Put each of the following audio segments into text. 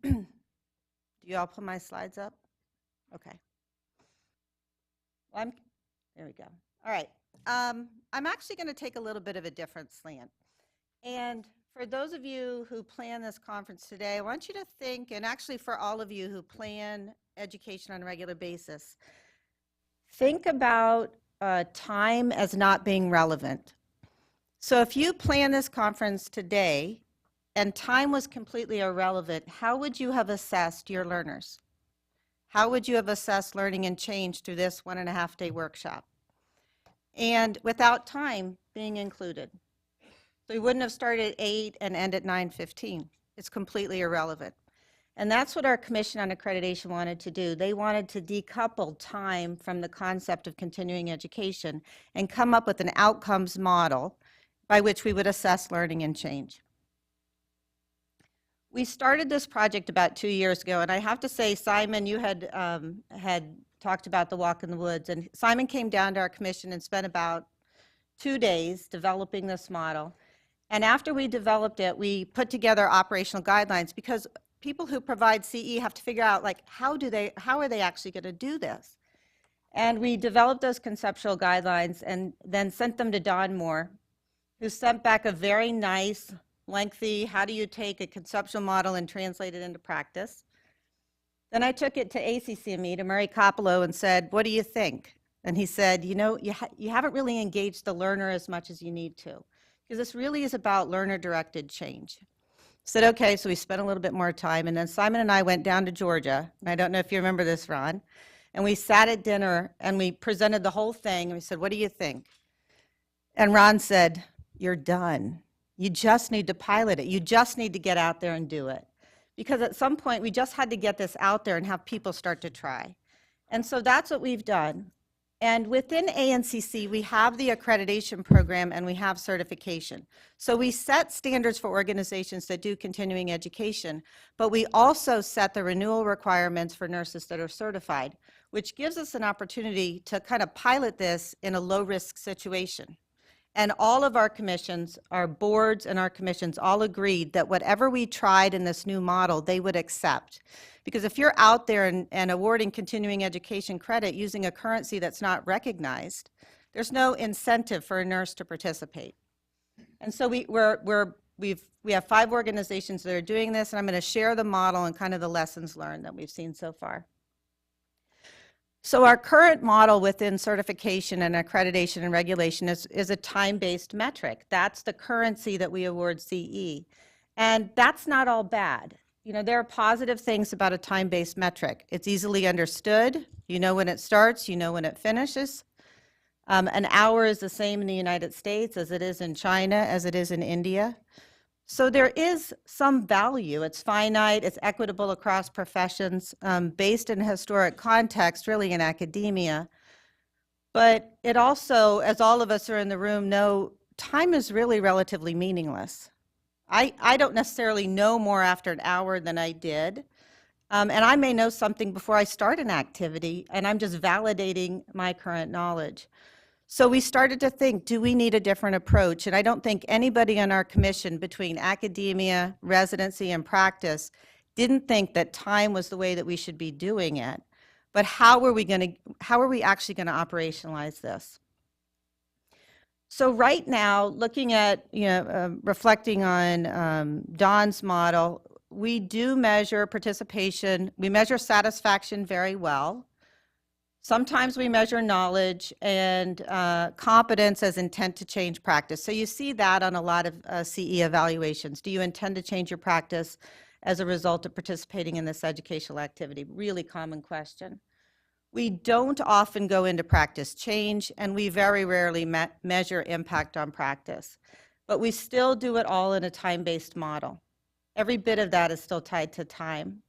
Do you all put my slides up? Okay. Well, there we go. All right. I'm actually going to take a little bit of a different slant. And for those of you who plan this conference today, I want you to think, and actually for all of you who plan education on a regular basis, think about time as not being relevant. So if you plan this conference today and time was completely irrelevant, how would you have assessed your learners? How would you have assessed learning and change through this 1.5-day workshop? And without time being included. So we wouldn't have started at 8 and end at 9:15. It's completely irrelevant. And that's what our Commission on Accreditation wanted to do. They wanted to decouple time from the concept of continuing education and come up with an outcomes model by which we would assess learning and change. We started this project about 2 years ago, and I have to say, Simon, you had talked about the walk in the woods, and Simon came down to our commission and spent about 2 days developing this model. And after we developed it, we put together operational guidelines, because people who provide CE have to figure out, like, how are they actually going to do this? And we developed those conceptual guidelines and then sent them to Don Moore, who sent back a very nice, lengthy, how do you take a conceptual model and translate it into practice? Then I took it to ACCME, to Murray Coppolo, and said, what do you think? And he said, you know, you haven't really engaged the learner as much as you need to, because this really is about learner-directed change. I said, okay, so we spent a little bit more time, and then Simon and I went down to Georgia, and I don't know if you remember this, Ron, and we sat at dinner, and we presented the whole thing, and we said, what do you think? And Ron said, you're done. You just need to pilot it. You just need to get out there and do it. Because at some point, we just had to get this out there and have people start to try. And so that's what we've done. And within ANCC, we have the accreditation program and we have certification. So we set standards for organizations that do continuing education, but we also set the renewal requirements for nurses that are certified, which gives us an opportunity to kind of pilot this in a low-risk situation. And all of our commissions, our boards and our commissions all agreed that whatever we tried in this new model, they would accept. Because if you're out there and awarding continuing education credit using a currency that's not recognized, there's no incentive for a nurse to participate. And so we have 5 organizations that are doing this, and I'm going to share the model and kind of the lessons learned that we've seen so far. So our current model within certification and accreditation and regulation is a time-based metric. That's the currency that we award CE. And that's not all bad. You know, there are positive things about a time-based metric. It's easily understood. You know when it starts, you know when it finishes. An hour is the same in the United States as it is in China, as it is in India. So there is some value. It's finite, it's equitable across professions, based in historic context, really in academia. But it also, as all of us are in the room know, time is really relatively meaningless. I don't necessarily know more after an hour than I did. And I may know something before I start an activity, and I'm just validating my current knowledge. So we started to think, do we need a different approach? And I don't think anybody on our commission between academia, residency, and practice didn't think that time was the way that we should be doing it. But how are we actually going to operationalize this? So right now, looking at, reflecting on Don's model, we do measure participation. We measure satisfaction very well. Sometimes we measure knowledge and competence as intent to change practice. So you see that on a lot of CE evaluations. Do you intend to change your practice as a result of participating in this educational activity? Really common question. We don't often go into practice change, and we very rarely measure impact on practice. But we still do it all in a time-based model. Every bit of that is still tied to time.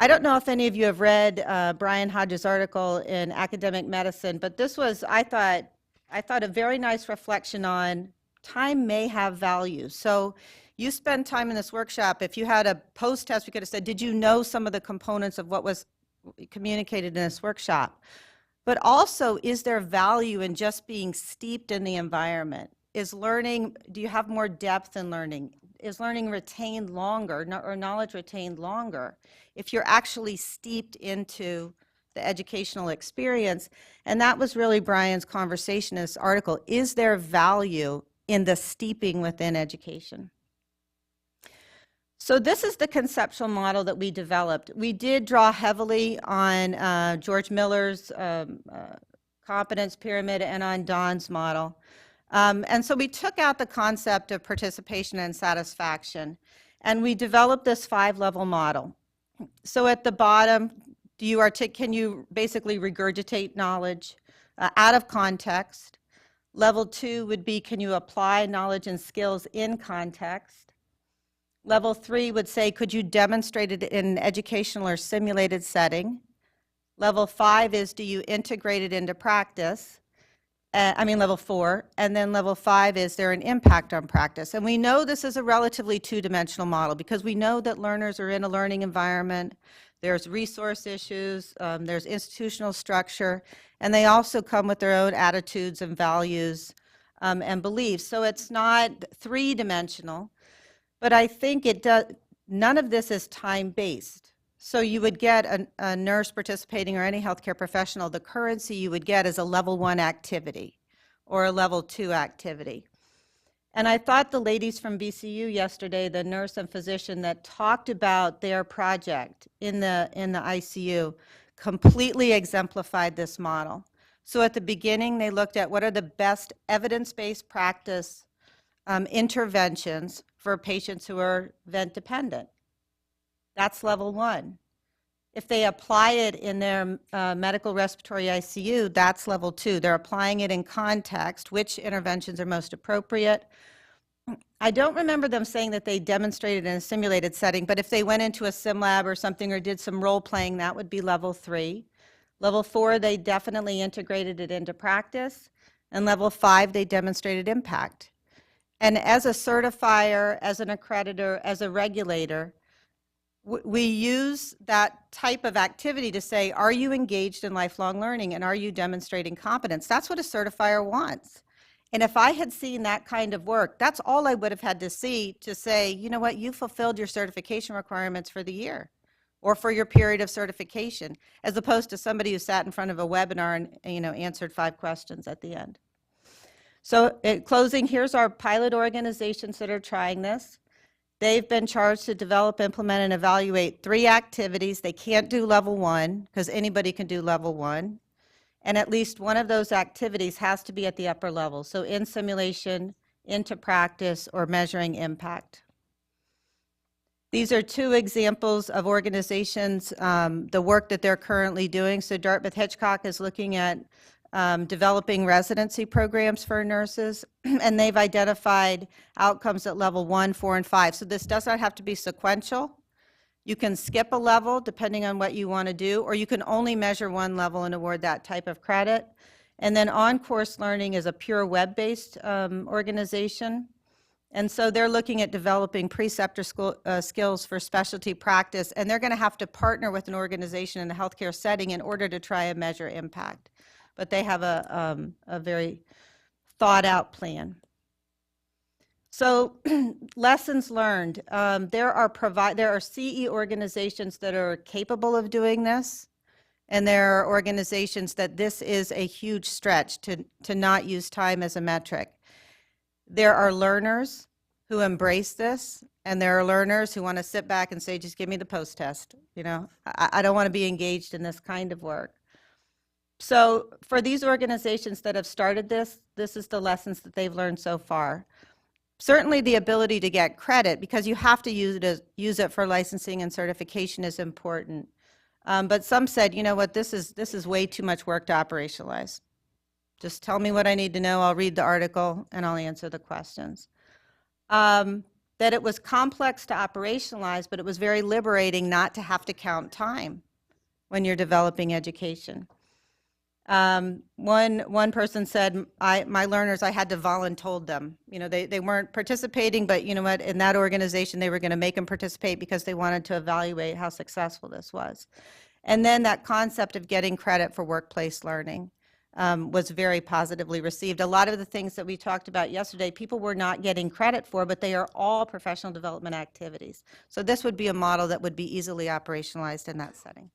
I don't know if any of you have read Brian Hodges' article in Academic Medicine, but this was, I thought, a very nice reflection on time may have value. So you spend time in this workshop. If you had a post-test, we could have said, did you know some of the components of what was communicated in this workshop? But also, is there value in just being steeped in the environment? Is learning, do you have more depth in learning? is learning retained longer, or knowledge retained longer, if you're actually steeped into the educational experience? And that was really Brian's conversation in this article. Is there value in the steeping within education? So this is the conceptual model that we developed. We did draw heavily on George Miller's competence pyramid and on Don's model. And so we took out the concept of participation and satisfaction, and we developed this 5-level model. So at the bottom, can you basically regurgitate knowledge out of context? Level 2 would be, can you apply knowledge and skills in context? Level 3 would say, could you demonstrate it in an educational or simulated setting? Level 5 is, do you integrate it into practice? Level 4. And then level 5 is, there an impact on practice? And we know this is a relatively two-dimensional model because we know that learners are in a learning environment. There's resource issues, there's institutional structure, and they also come with their own attitudes and values and beliefs. So it's not three-dimensional, but I think none of this is time-based. So you would get a nurse participating or any healthcare professional, the currency you would get is a level 1 activity or a level 2 activity. And I thought the ladies from BCU yesterday, the nurse and physician that talked about their project in the ICU, completely exemplified this model. So at the beginning, they looked at what are the best evidence-based practice interventions for patients who are vent dependent. That's level 1. If they apply it in their medical respiratory ICU, that's level 2. They're applying it in context, which interventions are most appropriate. I don't remember them saying that they demonstrated in a simulated setting, but if they went into a sim lab or something or did some role playing, that would be level 3. Level 4, they definitely integrated it into practice. And level 5, they demonstrated impact. And as a certifier, as an accreditor, as a regulator, we use that type of activity to say, are you engaged in lifelong learning and are you demonstrating competence? That's what a certifier wants. And if I had seen that kind of work, that's all I would have had to see to say, you know what, you fulfilled your certification requirements for the year or for your period of certification, as opposed to somebody who sat in front of a webinar and answered 5 questions at the end. So in closing, here's our pilot organizations that are trying this. They've been charged to develop, implement, and evaluate 3 activities. They can't do level 1 because anybody can do level 1. And at least one of those activities has to be at the upper level. So in simulation, into practice, or measuring impact. These are 2 examples of organizations, the work that they're currently doing. So Dartmouth-Hitchcock is looking at developing residency programs for nurses, and they've identified outcomes at level 1, 4, and 5. So this does not have to be sequential. You can skip a level depending on what you want to do, or you can only measure 1 level and award that type of credit. And then on-course learning is a pure web-based organization. And so they're looking at developing preceptor skills for specialty practice, and they're going to have to partner with an organization in a healthcare setting in order to try and measure impact. But they have a very thought-out plan. So lessons learned. There are CE organizations that are capable of doing this, and there are organizations that this is a huge stretch to not use time as a metric. There are learners who embrace this, and there are learners who want to sit back and say, just give me the post-test. I don't want to be engaged in this kind of work. So for these organizations that have started this is the lessons that they've learned so far. Certainly the ability to get credit, because you have to use it for licensing and certification, is important. But some said, you know what, this is way too much work to operationalize. Just tell me what I need to know, I'll read the article, and I'll answer the questions. That it was complex to operationalize, but it was very liberating not to have to count time when you're developing education. One person said, my learners, I had to voluntold them. They weren't participating, but you know what, in that organization, they were going to make them participate because they wanted to evaluate how successful this was. And then that concept of getting credit for workplace learning. was very positively received. A lot of the things that we talked about yesterday, people were not getting credit for, but they are all professional development activities. So this would be a model that would be easily operationalized in that setting.